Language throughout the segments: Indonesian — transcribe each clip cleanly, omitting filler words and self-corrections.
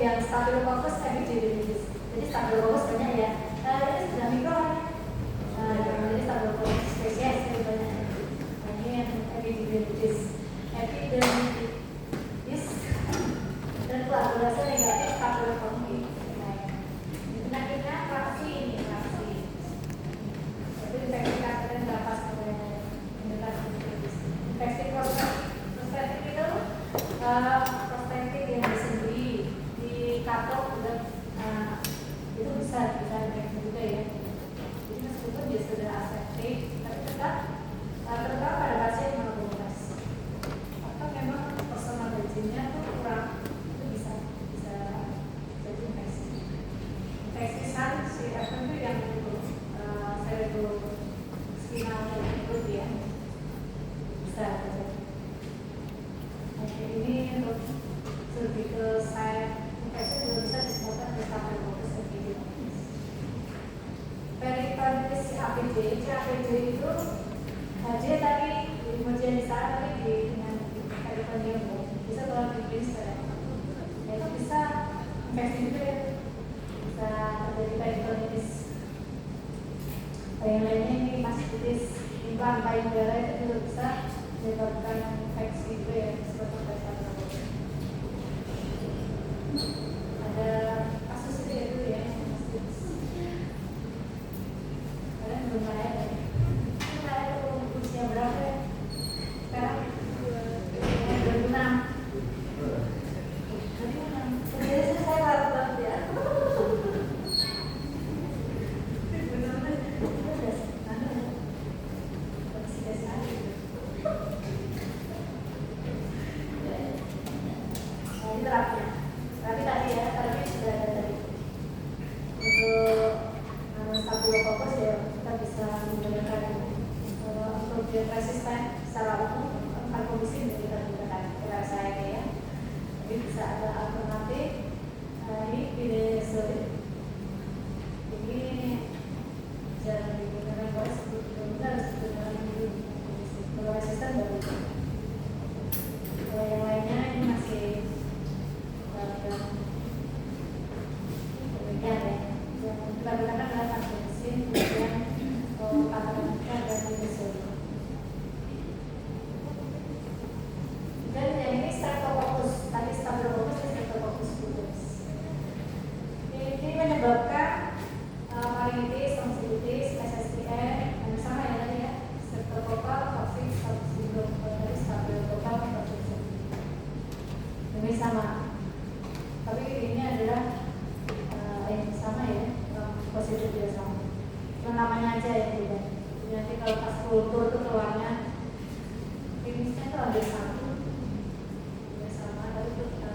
yang Staphylococcus epidermidis. Jadi Staphylococcus banyak ya. Ini sudah mikron. Jadi Staphylococcus spesies banyak. Ini yang epidermidis. Dan koagulasi negatif Staphylococcus. Penyakitnya fraksi ini, fraksi. Itu infeksi kasus nafas infeksi prostatik itu prostatik yang disendiri di katok udah itu bisa infeksi juga ya. Jadi meskipun dia sudah aseptik, tapi tetap terutama pada pasien yang mengelupas atau memang personal hygiene-nya tuh kurang, itu bisa jadi infeksi. Infeksi SARS si itu yang itu cerebrospinal itu ya bisa terjadi. Oke, ini untuk cervical site infeksi juga bisa disebabkan oleh Staphylococcus epidermidis. Perikarditis APD itu dia tadi kemudian di sana tadi dengan perikardium bisa kalau dipilih itu bisa infeksi juga ya. Bisa terjadi perikarditis. Yang lainnya ini mastitis, timbang, payung darah itu juga bisa menyebabkan infeksi juga ya, seperti Staphylococcus. Ada kasus itu ya, mastitis. Kalian belum layak ya? Ini layak untuk usia berapa ya? Sekarang 2006. Jadi saya harus banget ya. Tapi tadi ya, tadi sudah ada tadi untuk Staphylococcus ya kita bisa menggunakan untuk dia resisten secara umum vancomycin yang kita gunakan saya ya. Jadi bisa ada alternatif ini pirezoid. Jadi jangan digunakan kalau sebetulnya harus digunakan dulu. Kalau resisten baru. Kalau yang lainnya ini masih demikian ya. Yang kita gunakan adalah vancomycin, kemudian patogenika dan pirezoid. Dan yang ini Streptococcus, tadi Staphylococcus dan Streptococcus pyogenes. Ini menyebabkan faringitis, tonsillitis, SSIN, yang sama ya tadi ya, Streptococcal toxic syndrome, dari Staphylococcus toxic syndrome. Ini sama. Tapi ini adalah yang sama ya, positif juga sama. Cuma namanya aja yang beda. Nanti kalau pas kultur itu keluarnya klinisnya itu ada satu, ya sama. Tapi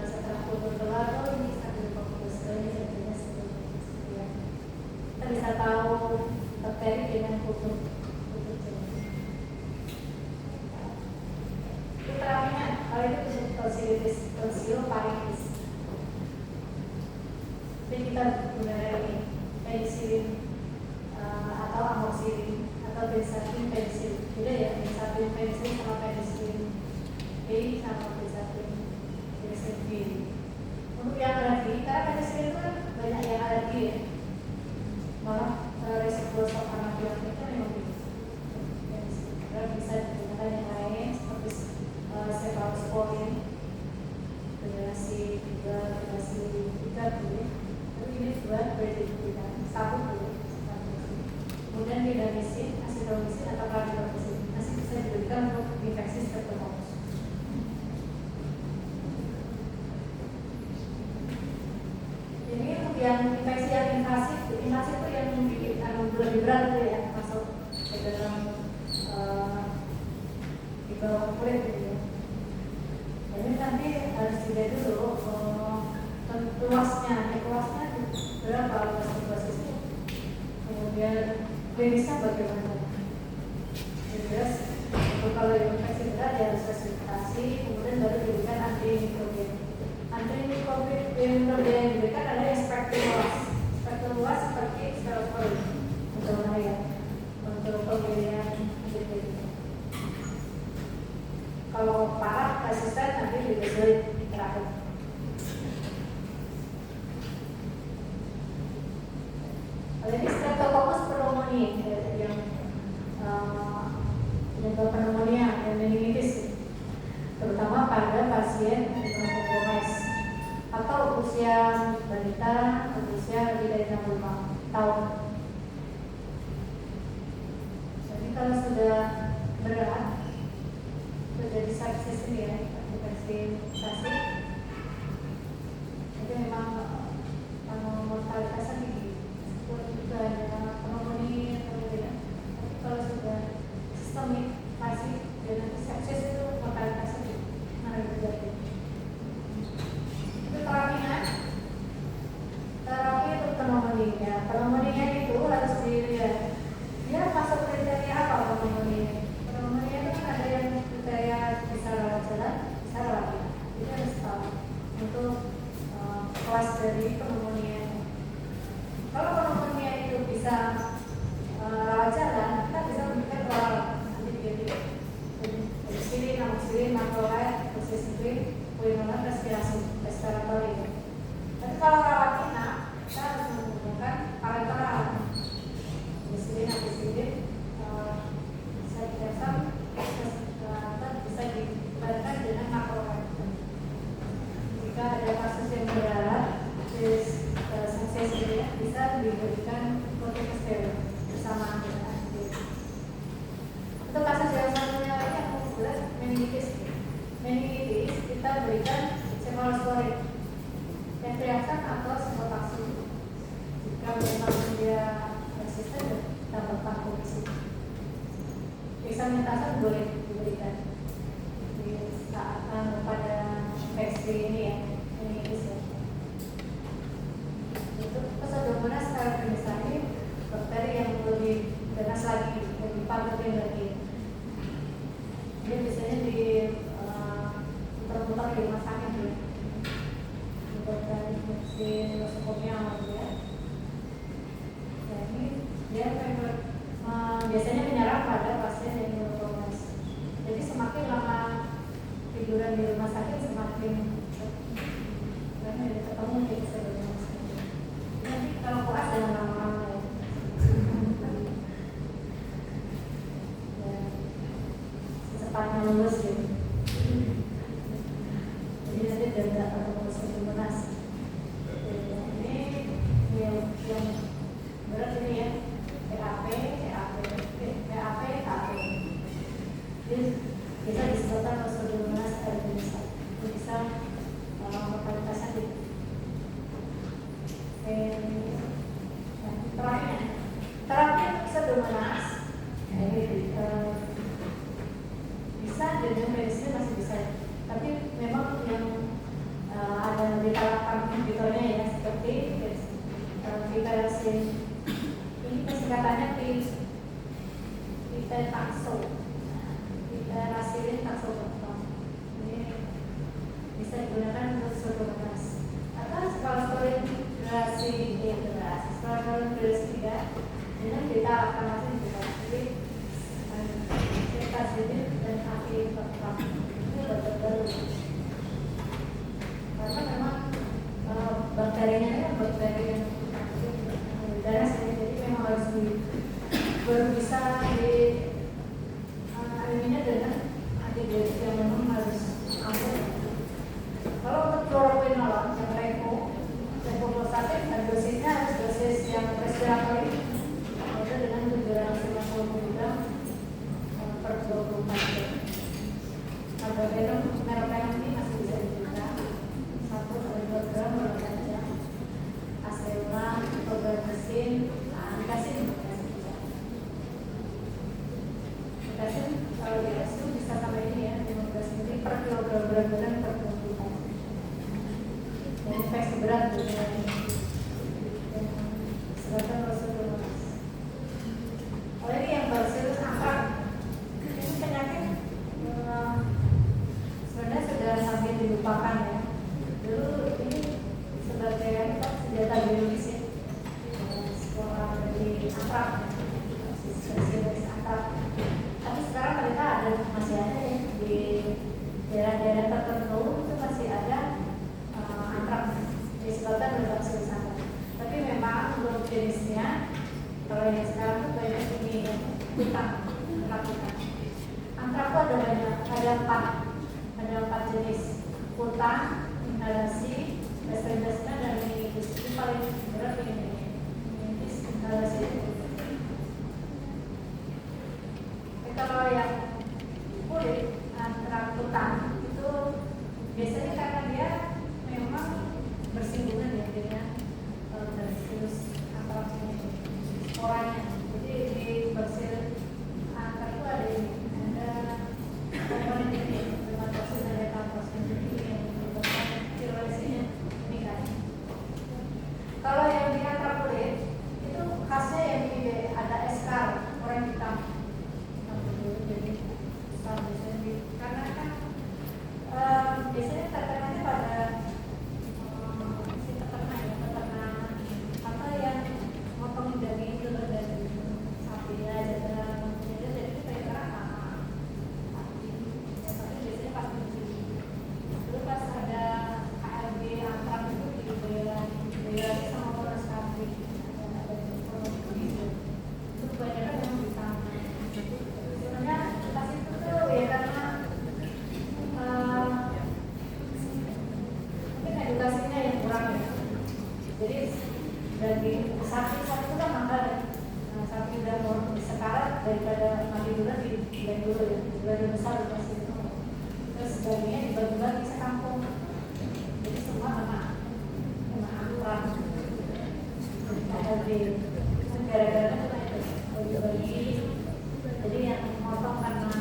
setelah kultur keluar, oh ini Staphylococcus, ini sebenarnya seperti kita bisa tahu bakteri dengan kultur jenis. Itu terapinya, kalau itu disebut tonsillitis, tonsilopharyngitis. Jadi kita gunakan ini penicillin atau amoxicillin atau benzathine penicillin. Beda ya, benzathine penicillin sama penicillin B sama benzathine penicillin B. Untuk yang alergi, karena penicillin itu kan banyak yang alergi ya. Malah resiko stok anabiotiknya memang tinggi. Karena bisa digunakan yang lain seperti cephalosporin, generasi 3, generasi 3 dulu. Ini buat berdirikan sabun dulu. Kemudian clindamycin, azithromycin atau clarithromycin masih bisa diberikan untuk infeksi Streptococcus. Ini untuk yang infeksi yang invasif itu yang lebih berat itu ya, masuk ke dalam di bawah kulit gitu ya. Jadi nanti harus dilihat dulu luasnya berapa luas itu, kemudian klinisnya bagaimana. Jelas kalau infeksi berat ya harus spesifikasi, kemudian baru diberikan antimikrobian. Antimikrobian yang diberikan adalah spektrum luas seperti steroid untuk bahaya untuk pemberian antibiotik. Kalau parah resisten nanti pirezoid terakhir. wanita berusia lebih dari 65 tahun. Jadi kalau sudah berat terjadi sepsis ini ya, hipertensi, itu memang mortalitasnya tinggi. Meskipun juga ada pneumonia atau tidak, tapi kalau sudah sistemik masih dengan sepsis itu mortalitasnya tinggi. Mana terjadi? Itu terapinya. Terapi untuk pneumonia. Pneumonia itu harus dilihat dia masuk kriteria apa pneumonia. Pneumonia itu kan ada yang kriteria bisa rawat jalan, bisa rawat inap. Jadi harus tahu untuk kelas dari pneumonia. Kalau pneumonia itu bisa rawat jalan, kita bisa memberikan oral antibiotik, penicillin, amoxicillin, macrolide, doxycycline, quinolone, respirasi, respirator itu. Tapi kalau rawat inap, kita harus menggunakan parenteral, penicillin, ampicillin, setreptosam, bisa dibarengkan dengan macrolide. Jika ada kasus yang berat, sanksi bisa diberikan kortikosteroid bersamaan dengan antibiotik. Untuk kasus yang satunya lagi yang berat, meningitis. Meningitis kita berikan cephalosporin, ceftriaxone atau silotaxin. Jika memang dia resisten, kita berpaku di sini. Dexamethasone boleh diberikan di saat pada infeksi ini ya, meningitis ya. Itu Pseudomonas carotinisani, bakteri yang lebih ganas lagi, lebih patogen lagi. Dia biasanya putar-putar di rumah sakit ya. Dari fungsi nosokomia ya. Jadi dia biasanya menyerang pada pasien yang neurotomas. Jadi semakin lama tiduran di rumah sakit semakin ketemu di Pseudomonas. Nanti kalau koas jangan lama-lama ya. Secepatnya lulus ya. Jadi nanti tidak ketemu Pseudomonas. Ini yang berat ini ya, PAP. Jadi bisa disebutkan Pseudomonas carotinisani. Itu bisa mortalitasnya tinggi. Terapi Pseudomonas bisa dengan medisnya masih bisa, tapi memang yang ada di talapan inhibitornya ya, seperti Vitelacin. Ini singkatannya Vitelacin, Vitelacin taxoterm. Ini bisa digunakan untuk Pseudomonas. Atau Cephalosporin generasi 3 dengan ditalakan masing juga. Jadi Cephalosporin dan Afiloterm itu baru. Karena memang bakterinya kan bakteri yang darah sendiri, jadi memang harus baru bisa eliminasi dengan antibiotik yang memang harus ampuh. Kalau untuk fluoroquinolone yang levofloxacin, dan dosisnya harus dosis yang respirator ini, yaitu dengan 750 mg per 24 jam. Meropenem ini masih bisa diberikan 1-2 gram per 4 jam. Acerola, Tobramycin, Amikacin kalau di ICU bisa sampai ini ya, 15 mg per kilogram berat badan per 24 jam. Dan infeksi berat dengan sebabkan Pseudomonas. Kalau ini yang Bacillus anthrax, ini penyakit sebenarnya sudah hampir dilupakan ya. Dulu ini sebagai senjata biologis ya, sekolah dari anthrax, spesies anthrax. Tapi sekarang mereka masih ada ya di daerah-daerah tertentu itu masih ada anthrax disebabkan oleh Bacillus anthrax. Tapi memang untuk jenisnya kalau yang sekarang itu banyak ini ya, kutang. Anthrax itu ada banyak, ada 4 jenis: kutang, inhalasi, gastrointestinal, dan meningitis. Ini paling daging sapi itu kan mahal ya. Nah, sapi udah mau sekarat daripada mati dulu di dulu ya, dulu besar pasti itu. Terus dagingnya dibagi-bagi sekampung, jadi semua sama akurat. Ada di gara-gara itu bagi-bagi, jadi yang motong karena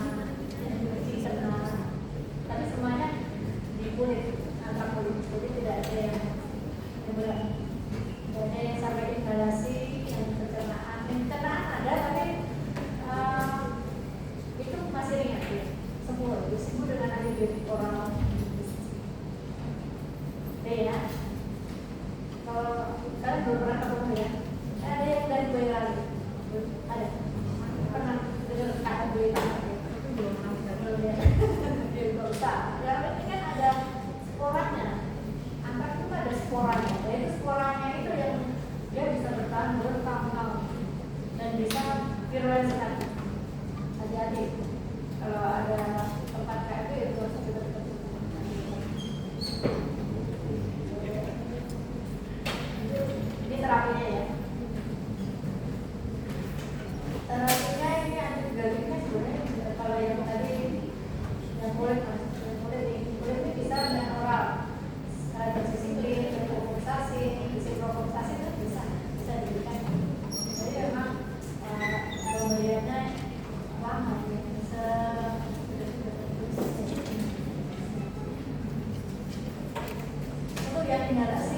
yang kecil karena tapi semuanya di kulit, antara kulit, jadi tidak ada yang berat. Ada yang sampai inhalasi, yang pencernaan ada, tapi itu masih ringan ya, sembuh dengan antibiotik oral. Ya, kalau kalian belum pernah ketemu ya, ada yang dari Boyolali, ada pernah dengar kata Boyolali? Itu belum pernah ya. Dia usah. Yang penting kan ada sporanya. Antar itu ada sporanya. Jadi sporanya itu yang dia bisa bertahan bertahun-tahun dan bisa virulen sekali. Hati-hati kalau ada tempat kayak itu harus dekat-dekat. Ini terapinya ya. Terapinya ini antibiotiknya sebenarnya kalau yang tadi yang kulit ini bisa dengan oral. Doxycycline, ciprofloxacin itu bisa diberikan. Jadi memang pemberiannya lama ya. Untuk yang inhalasi